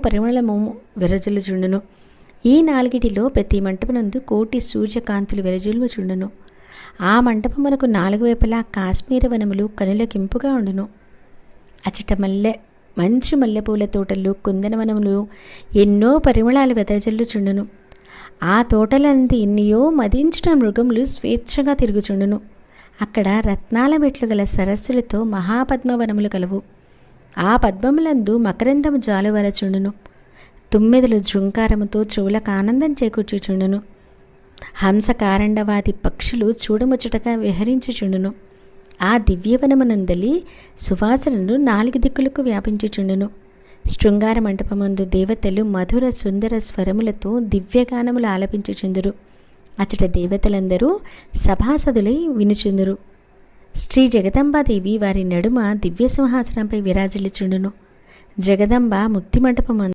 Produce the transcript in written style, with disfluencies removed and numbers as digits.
పరిమళము విరజిల్లుచుండును. ఈ నాలుగిటిలో ప్రతి మంటపనందు కోటి సూర్యకాంతులు విరజిల్లుచుండును. ఆ మంటపమునకు 4 వైపులా కాశ్మీర వనములు కనులకింపుగా ఉండును. అచట మంచి మల్లెపూల తోటలు, కుందనవనములు, ఎన్నో పరిమళాలు వెదజల్లుచుండును. ఆ తోటలందు ఎన్నియో మదించిన మృగములు స్వేచ్ఛగా తిరుగుచుండును. అక్కడ రత్నాల మెట్లు గల సరస్సులతో మహాపద్మవనములు కలవు. ఆ పద్మములందు మకరందము జాలువరచుండును. తుమ్మెదలు జృంకారముతో చెవులకు ఆనందం చేకూర్చుచుండును. హంస కారండవాది పక్షులు చూడముచ్చటగా విహరించుచుండును. ఆ దివ్యవనమునందలి సువాసనను 4 దిక్కులకు వ్యాపించుచుండును. శృంగార మంటపమందు దేవతలు మధుర సుందర స్వరములతో దివ్యగానములు ఆలపించుచుందురు. అచట దేవతలందరూ సభాసదులై వినుచుందురు. శ్రీ జగదంబాదేవి వారి నడుమ దివ్య సింహాసనంపై విరాజిల్లుచుండును. జగదంబ ముక్తి మంటపమందు